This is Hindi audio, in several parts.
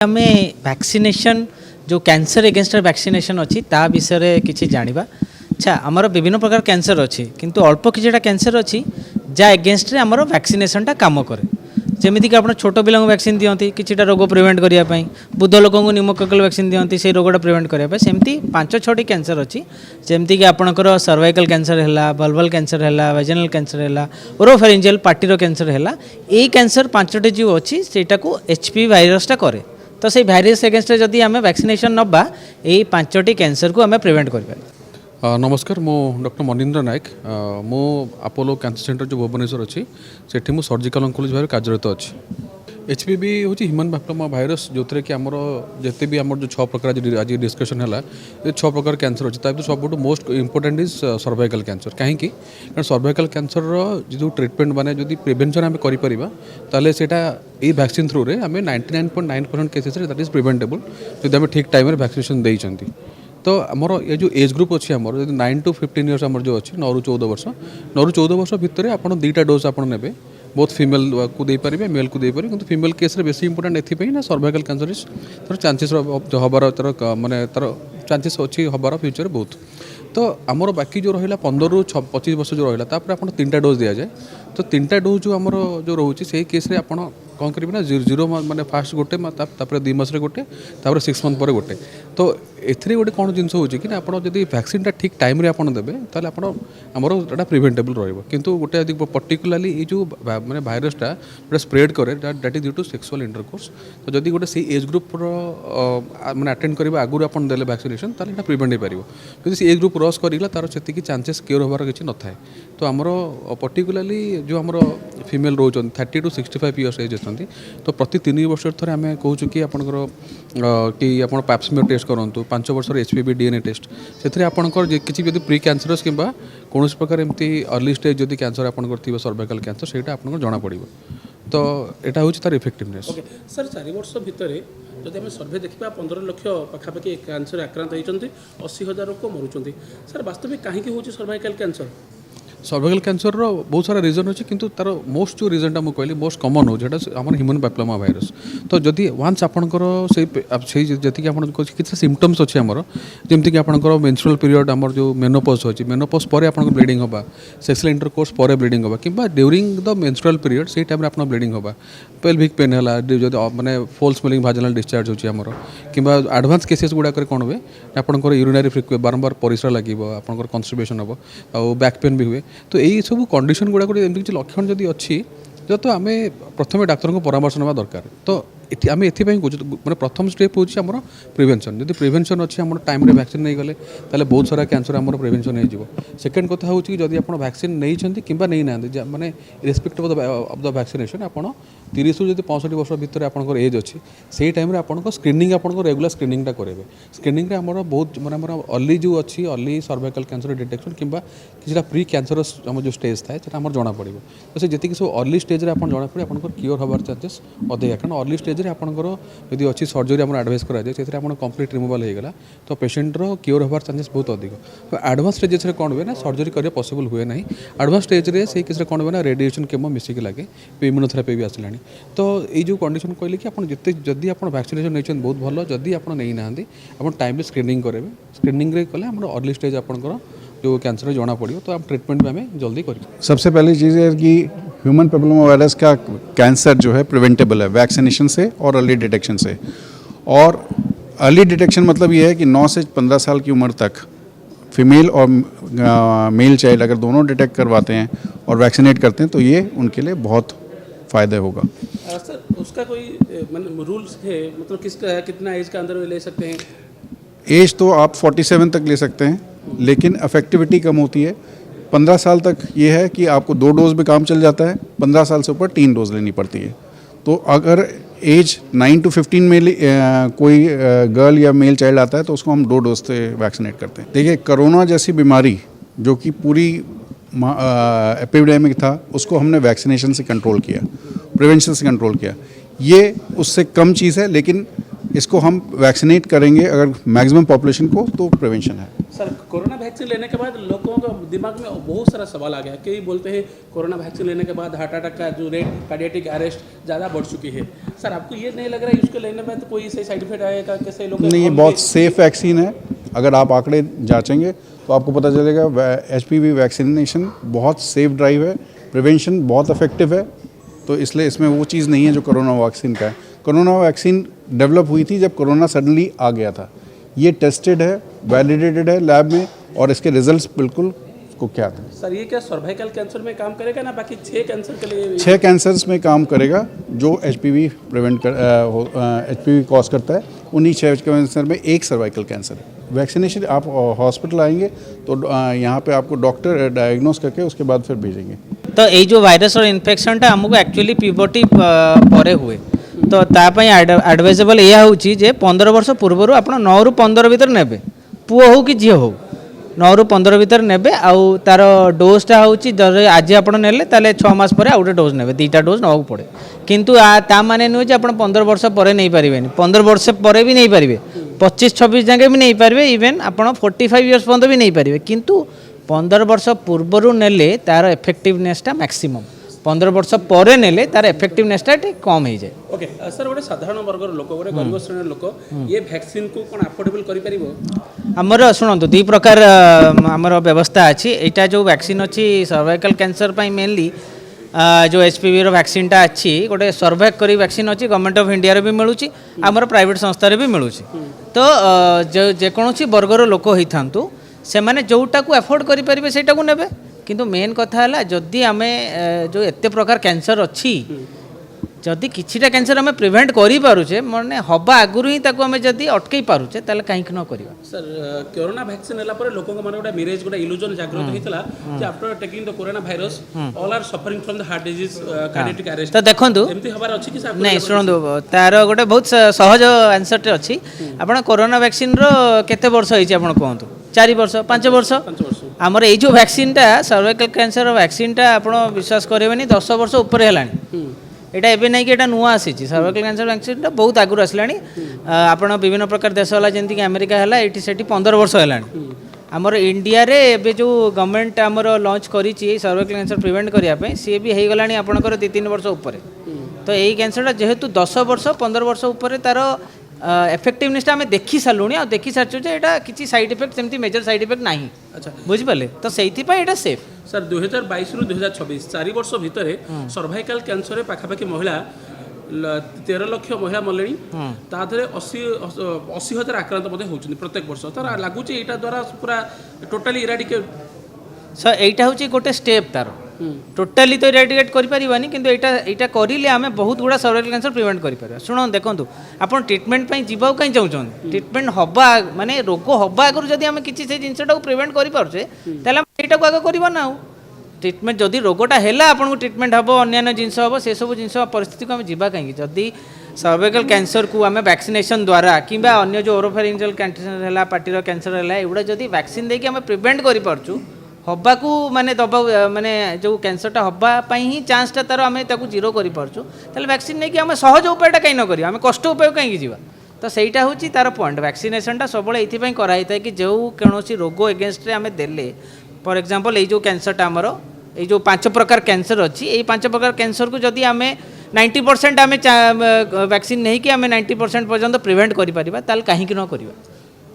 आम वैक्सीनेशन जो कैंसर एगेंस्ट वैक्सीनेशन अच्छी ता विषय किसी जाना। अच्छा आमर विभिन्न प्रकार कैंसर अच्छी किंतु अल्प किसी कैंसर अच्छी जहाँ एगेंस्ट आमर वैक्सीनेशनटा काम करे। जमीक आप छोट पिला वैक्सीन दिखती किसीटा रोग प्रिवेंट करने, बुद्ध लोक निमोकोकल वैक्सीन दिखती से रोगटा प्रिवेंट करने। सेमती 5-6टी कैंसर अच्छी जमीक आपणकर सर्वाइकल कैंसर है, बल्बल कैंसर है, वेजिनल कैंसर है, ओरोफेरिंजियल पार्टीर कैंसर है। यही कैंसर 5टी जो अच्छी सेटा को एचपीवी भाइरसटा करे। तो से भाइरस एगेंस्ट जदि आम वैक्सीनेशन नबा यही 5टी कैंसर को आम प्रिवेंट कर। नमस्कार मो डॉक्टर मनीन्द्र नायक मो अपोलो कैंसर सेंटर जो भुवनेश्वर अच्छी से मु सर्जिकल ऑन्कोलॉजी भाव कार्यरत अच्छी। एचपीवी हूँ ह्यूमन पैपिलोमा भाइरस जो थे कि आमर जिते भी आम जो 6 प्रकार आज डिस्कसन है ये 6 प्रकार कैंसर अच्छे ताकि सब most important is cervical cancer. कहीं कारण सर्वाइकल कैंसर जो ट्रिटमेंट माने जो प्रिवेंशन आम करें ये वैक्सीन थ्रू रे आम 99.9% केसेस दैट इज प्रिवेंटेबल जो आम ठीक टाइम वैक्सीनेशन देइछंती। तो आमर ये जो एज ग्रुप अच्छी आमर 9 to 15 इयर्स आमर जो अच्छी 9 ରୁ 14 वर्ष 9 ରୁ 14 वर्ष भितर आपड़ 2टा डोज आप ने बोथ फीमेल को दे पारे मेल को दे पारे। किंतु फीमेल केस रे बेसी इंपोर्टेंट एथि ना सर्वाइकल कैंसर इज तार चांसेस हबार तार माने तार चांसेस अच्छी हबार फ्यूचर बहुत। तो आमर बाकी जो रहा 15 ରୁ 25 वर्ष जो रहा आप 3टा डोज दि जाए। तो 3टा डोज जो आमर जो रोचे से केस रे आपड़ कौन करेंगे ना 0 माने फास्ट गोटे 2 मास गोटे 6 मंथ पर गोटे। तो एथरे गोटे कौन जिनस हो कि आप वैक्सीनटा ठीक टाइम आप देवे ताले आमर एटा प्रिवेंटेबल रहिबो। किंतु गोटे अधिक पर्टिकुलाली ये जो माने भाइरसटा जो स्प्रेड करे that is due to sexual intercourse. तो जदि गोटे से एज ग्रुप माने अटेंड करबा आगु आप देले वैक्सीनेशन ताले एटा प्रिवेंट हो पारिबो। यदि से एज ग्रुप क्रॉस करिला तार सेति चांसेस क्योर होबार किछि न थाए। तो आमर पर्टिकुलाली जो आमर फीमेल रोचन 30 to 65 इयर्स एज अच्छी तो प्रति 3 वर्ष थे आम कहूँ कि आपंकर कि आप पैप्समियर टेस्ट करूँ 5 वर्ष एचपीवी डीएनए टेस्ट से आपंकर किसी प्री कैंसरस कि कौन प्रकार एमती अर्ली स्टेज जदि कैंसर आपंकर सर्वाइकल कैंसर से जना पड़। तो यहाँ हूँ तार इफेक्टिवनेस। सर 4 वर्ष भितर जब आम सर्भे देखा 15 लाख पाखापाखि कैंसर आक्रांत होती 80,000 लोक मरुँच। सर वास्तविक कहीं हूँ सर्वाइकल कैंसर सर्वाइकल कैंसर बहुत सारा रीजन अच्छे किंतु तार मोस्ट जो रीजनटा मुझे कहली मोस्ट कमन हो जेटा आम ह्यूमन पैपिलोमा भाइरस। तो जदि वान्स आपणकर से जी आप किसी सिम्पटम्स अच्छे आमर जमीक आपणकर मेंस्ट्रुअल पीरियड आमर जो मेनोपॉज अच्छी मेनोपॉज पर आप ब्लीडिंग होगा सेक्सुअल इंटरकोर्स पर ब्लीडिंग होगा कि ड्यूरिंग द मेंस्ट्रुअल पीरियड से टाइम आप ब्लीडिंग होगा पेल्विक पेन है जो माने फॉल स्मेलिंग भाजिनल डिस्चार्ज होची आमर कि एडवांस केसेस गुड़ाक कौन हुए आपंकर यूरिनरी बारंबार परिश्रा लगे आपंकर कन्स्टिपेशन हम और बैक पेन भी हुए। तो यही सब कंडीशन गुड़ाक किसी लक्षण जदि अच्छी तो आम प्रथम डाक्तर को परामर्श ना दरकार। तो आम एपाई मैंने प्रथम स्टेप हूँ आम प्रिवेंशन जब प्रिवेंशन अच्छी आम टाइम वैक्सीन नहीं गले ताले बहुत सारा कैंसर आम प्रिवेंशन हो। सेकेंड कथा हूँ कि जब आप वैक्सीन नहीं कि नहीं ना माने रिस्पेक्ट ऑफ द वैक्सीनेशन आप 30 ରୁ 65 वर्ष भितर आपंकर एज अच्छी से टाइम आप स्क्रीनिंग आप रेगुलर स्क्रीनिंगटा करेंगे। स्क्रीनिंग आम बहुत माने अर्ली जो अच्छी अर्ली सर्वाइकल कैंसर डिटेक्शन कि किसी प्री कैंसरस आम जो स्टेज थाए आम जना पड़ो। तो जी सब अर्ली स्टेज आप जना पड़े आप क्योर हबार चांसेस अधिका कारण अर्ली स्टेज आपंकर यदि अच्छी सर्जरी आम एडवाइस कराए से कंप्लीट रिमूवाल होगा तो पेसेंटर क्योर हबार चांसेस बहुत अधिक। तो एडवांस स्टेजेस कौन हुए ना सर्जरी करें पॉसिबल हुए ना। एडवांस स्टेज से किसी कौन हुए ना रेडिएशन केमो मिसिक लगे इम्यूनोथेरापी भी आसला। तो ये जो कंडीशन कहले कि आप जिते जदि आप वैक्सीनेशन नहीं बहुत भल जदि आप नहीं ना आप टाइम स्क्रीनिंग करेंगे स्क्रीनिंग कले अर्ली स्टेज आपंकर जो कैंसर जना पड़ो तो आप ट्रीटमेंट में हमें जल्दी करें। सबसे पहली चीज़ है कि ह्यूमन पैपिलोमा वायरस का कैंसर जो है प्रिवेंटेबल है वैक्सीनेशन से और अर्ली डिटेक्शन से। और अर्ली डिटेक्शन मतलब ये है कि 9 से 15 साल की उम्र तक फीमेल और मेल चाइल्ड अगर दोनों डिटेक्ट करवाते हैं और वैक्सीनेट करते हैं तो ये उनके लिए बहुत फ़ायदा होगा। सर उसका कोई रूल्स है मतलब कितना एज का अंदर ले सकते हैं? एज तो आप 47 तक ले सकते हैं लेकिन अफेक्टिविटी कम होती है। 15 साल तक ये है कि आपको 2 डोज में काम चल जाता है, 15 साल से ऊपर 3 डोज लेनी पड़ती है। तो अगर एज 9 to 15 में कोई गर्ल या मेल चाइल्ड आता है तो उसको हम 2 डोज से वैक्सीनेट करते हैं। देखिए कोरोना जैसी बीमारी जो कि पूरी एपिडेमिक था उसको हमने वैक्सीनेशन से कंट्रोल किया, प्रिवेंशन से कंट्रोल किया। ये उससे कम चीज़ है लेकिन इसको हम वैक्सीनेट करेंगे अगर मैक्सिमम पॉपुलेशन को तो प्रिवेंशन है। सर कोरोना वैक्सीन लेने के बाद लोगों का दिमाग में बहुत सारा सवाल आ गया। कई बोलते हैं कोरोना वैक्सीन लेने के बाद हार्ट अटैक का जो रेट, कार्डियटिक अरेस्ट ज़्यादा बढ़ चुकी है। सर आपको ये नहीं लग रहा है उसको लेने में तो कोई सही साइड इफेक्ट आएगा? कैसे लोग नहीं, ये बहुत सेफ वैक्सीन है। अगर आप आंकड़े जांचेंगे तो आपको पता चलेगा HPV वैक्सीनेशन बहुत सेफ ड्राइव है, प्रिवेंशन बहुत इफेक्टिव है। तो इसलिए इसमें वो चीज़ नहीं है जो कोरोना वैक्सीन का है। कोरोना वैक्सीन डेवलप हुई थी जब कोरोना सडनली आ गया था। ये टेस्टेड है, वैलिडेटेड है लैब में और इसके रिजल्ट्स बिल्कुल कुख्यात हैं। सर ये क्या सर्वाइकल कैंसर में काम करेगा ना बाकी 6 कैंसर के लिए? 6 कैंसर्स में काम करेगा जो HPV HPV कॉज करता है। उन्हीं 6 कैंसर में एक सर्वाइकल कैंसर है। वैक्सीनेशन आप हॉस्पिटल आएंगे तो यहाँ पे आपको डॉक्टर डायग्नोस करके उसके बाद फिर भेजेंगे। तो ये जो वायरस और इन्फेक्शनटा आमको एक्चुअली प्यूबर्टी परे हुए तो तापाई एडवाइजेबल यह हूँ जे 15 वर्ष पूर्व आप 9 ରୁ 15 भितर नेबे, पुओ हो कि झील हो 9 ରୁ 15 भितर नेबे। आउ तार डोजटा हूँ आज आप नेले 6 मास पर आउटे डोज नेबे, 2टा डोज नवाक पड़े। किंतु ता माने नुहे जे आप 15 वर्ष पर नहीं पारे, 15 वर्ष पर भी नहीं पारे, 25-26 जाके भी नहीं पारे, इवेन आप 45 इयर्स पर्यंत भी नहीं पारे। किंतु 15 वर्ष पूर्व नेले तार इफेक्टिवनेसटा मैक्सिमम, 15 वर्ष पर नेले तार इफेक्टिवनेसटा कम हो जाए। ओके सर गोटे साधारण वर्गर लोक गोटे गरीब श्रेणी लोक ये वैक्सीन को कौन अफोर्डेबल करि परिबो? आमर शुणु 2 प्रकार आमर व्यवस्था अच्छी। यहाँ जो वैक्सीन अच्छी सर्वाइकल कैंसर मेनली जो HPV वैक्सीनटा अच्छी गोटे सर्वाइव करी वैक्सीन अच्छी गवर्नमेंट ऑफ इंडिया भी मिलूँ, आमर प्राइवेट संस्था भी मिलूँ। तो जेकोसी वर्गर लोक होता से मैंने जोटा को एफोर्ड करें सेटा को नेबे। किंतु मेन कथा है जदि आम जो एत प्रकार कैंसर अच्छी जदि किछिटा कैंसर आम प्रिवेंट करें मैंने हवा आगुरी ही आम जदि अटकई पारुचे ताले कहीं न करवा। सर कोरोना वैक्सीन नेला पर लोक माने गोटे मिरेज गोटे इल्यूजन जागृत होइतला जे after taking the corona virus all are suffering from the heart disease, cardiac arrest. तो देखंतु एमती हबार अछि कि सर? नहीं शुणु तार गोटे बहुत सहज आंसरटे अच्छी। आपण कोरोना वैक्सीन रो केते वर्ष होइछि आपण कहंतु? 4 वर्ष 5 वर्ष? आमर ये जो वैक्सीनटा सर्वाइकल कैंसर वैक्सीनटा आपण विश्वास करेबेनी 10 वर्ष ऊपर हेलानी। एटा एबे नहीं कि एटा नुआ आसी सर्वाइकल कैंसर वैक्सीनटा बहुत आगुर आसलानी। आपण विभिन्न प्रकार देश वाला जंती कि अमेरिका हला एटी सेठी 15 वर्ष हेलानी। आमर इंडिया रे एबे जो गवर्नमेंट आमर लॉन्च करी सर्वाइकल कैंसर प्रिवेंट करिया पे सी भी हे गलानी आपनकर 2-3 वर्ष ऊपर। तो यही कैंसरटा जेहेतु 10 वर्ष 15 वर्ष ऊपर तार इफेक्टिवनेसटा आम देखी सारूँ और देखी सारी ये किसी साइड इफेक्ट सेमती मेजर साइड इफेक्ट ना। अच्छा बुझिपारे तो से सेफ। सर 2022 ରୁ 2026 4 वर्ष भितर सर्वाइकल कैंसर पाखापाखि महिला 13 लाख महिला मरले तादरे 80,000 आक्रांत होती प्रत्येक वर्ष। तर लगुच यहाँ द्वारा पूरा टोटाली इराडिकेट। सर यहाँ हूँ गोटे स्टेप तार टोटाली तो इराडिकेट करें कि यहाँ करें आम बहुत गुड़ा सर्वाइकल कैंसर प्रिवेंट कर। शुण देखो आप ट्रिटमेंट जावाक कहीं चाहते ट्रिटमेंट हवा माने रोग हवा आगुरी जब आम किसी से जिनटा प्रिवेंट करें यहाँ को आगे करवा ना। ट्रिटमेंट जदि रोगटा है आपको ट्रिटमेंट हम अन्य जिनस हम से सब जिन परिस्थिति को आम जा कहीं जदि सर्वाइकल कैंसर को आम वैक्सीनेशन द्वारा कि अन्य जो ओरोफेरिंजियल कैंसर है पार्टीर कैंसर है एगुड़ा जदि वैक्सीन देके आम प्रिवेंट कर हवा को माने दबा माने जो कैंसरटा हवाई ही चान्सटा तार आम जीरो कर वैक्सीन नहीं कि आम सहज उपायटा कहीं न करें आम कष्ट उपाय कहीं जीवा। तो सहीटा हूँ तार पॉइंट वैक्सीनेशनटा सब ये कराई था कि जो कौन रोग एगेन्स्ट आम देले फॉर एग्जांपल ये जो कैंसरटा आमर ये जो 5 प्रकार कैंसर अच्छी ये 5 प्रकार कैंसर को जदि आम 90% आम वैक्सीन नहीं कि आम 90% पर्यंत प्रिवेंट करें कहीं न करवा।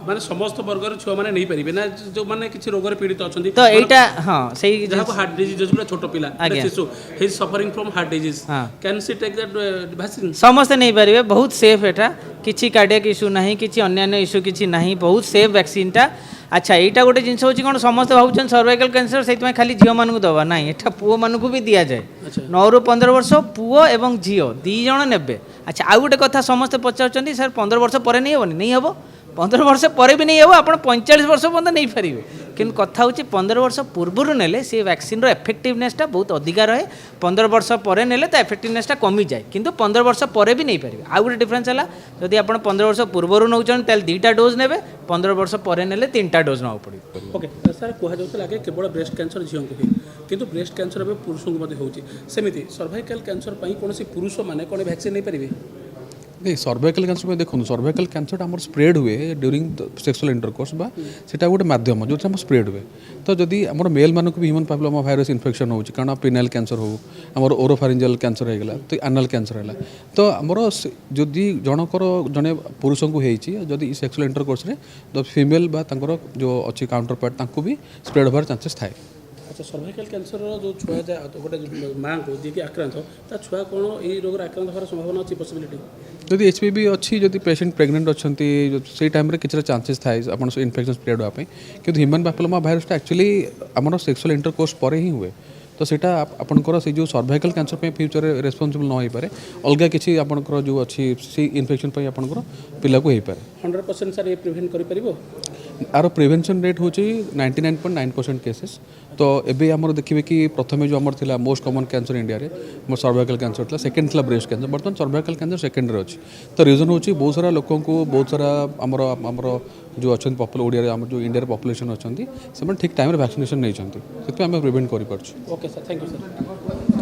माने समस्त वर्गर छुआ माने नहीं परिबे ना जो माने किछि रोगर पीड़ित अछंती तो एटा हां सही जहां को हार्ट डिजीज जो छोटो पिला शिशु he is suffering from heart disease can she take that vaccine? समस्त नहीं पारे बहुत सेफ एटा किछि कार्डियक इश्यू नहीं किछि अन्य इश्यू किछि नहीं बहुत सेफ वैक्सीनटा। अच्छा यहाँ गोटे जिन हूँ कौन समस्त भावुन सर्वाइकल कैंसर से खाली झील मानू दवा ना एटा पुओ मानू भी दि जाए 9 ରୁ 15 वर्ष पुओ एवं झील 2 जण नेबे। अच्छा आउ गोटे कथा समस्त पचार सर 15 वर्ष पर नहीं हेनी नहीं हम 15 वर्ष पर भी नहीं हो आप 45 वर्ष पर्यंत नहीं पारे कि कथा हूँ 15 वर्ष पूर्व नेले सी वैक्सीन इफेक्टिवनेसटा बहुत अधिका रहे 15 वर्ष पर नेले तो इफेक्टिवनेसटा कमी जाए किंतु 15 वर्ष पर भी नहीं पारे। आउ गोटे डिफरेंस है जदि आप 15 वर्ष पूर्व नौ 2टा डोज ने 15 वर्ष पर नेले 3टा डोज ना पड़े। ओके सर कहला लगे केवल ब्रेस्ट कैंसर झील को किंतु ब्रेस्ट कैंसर ए पुरुष को होती सेमती सर्वाइकल कैंसर कौन पुरुष मैंने कौन वैक्सीन नहीं पारे? नहीं सर्वाइकल कैंसर में देखो सर्वाइकल कैंसर आम स्प्रेड हुए ड्यूरिंग सेक्सुअल इंटरकोर्स बा सेटा गोटे मध्यम जो आम स्प्रेड हुए तो जदि आम मेल मानक भी ह्यूमन पैपिलोमा भाइरस इन्फेक्शन हो कारण पिनाइल कैंसर हो आम ओरोफारिंजियल कैंसर होगा तो एनाल कैंसर है तो आमर जदि जनकर जड़े पुरुष को होती सेक्सुअल इंटरकोर्स तो फिमेल बा जो अच्छी काउंटर पार्ट तांको भी स्प्रेड होवार चांसेस थाए अच्छा सर्वाइकल कैंसर जो छुआ जाए गोटे माँ को जी आक्रांत ता छुआ कौन ये रोग आक्रांत होवार संभावना अच्छी पॉसिबिलिटी जदि एचपीवी अच्छी जदि पेशेंट प्रेग्नेंट अच्छा से टाइम किसी चांसेस थाए आप इन्फेक्शन स्प्रेड होगापी कि ह्यूमन पैपिलोमा भाइरसटा एक्चुअली आम सेक्सुअल इंटरकोर्स पर ही हुए तो सेटा आपंकर से जो सर्वाइकल कैंसर पे फ्यूचर रेस्पॉन्सिबल न हो पारे अलग किसी आपंकर जो अच्छी से इन्फेक्शन पे आपंकर पिला को हो पारे 100% सर ये प्रिवेंट करिपरिबो आर प्रिवेंशन रेट हूँ 99.9% केसेस तो एबे आमर देखिए कि प्रथम जो आमर थिला मोस्ट कॉमन कैंसर इंडिया रे मोर सर्वाइकल कैंसर था सेकंड थिला ब्रेस्ट कैंसर बर्तमान सर्वाइकल कैंसर सेकंड रे अछि तो रीजन हूँ बहुत सारा लोक को बहुत सारा आमर जो अच्छा पॉपुलर ओडिया जो इंडिया पॉपुलेशन अच्छा से ठीक टाइम वैक्सीनेशन नहीं से प्रिवेंट कर okay sir thank you sir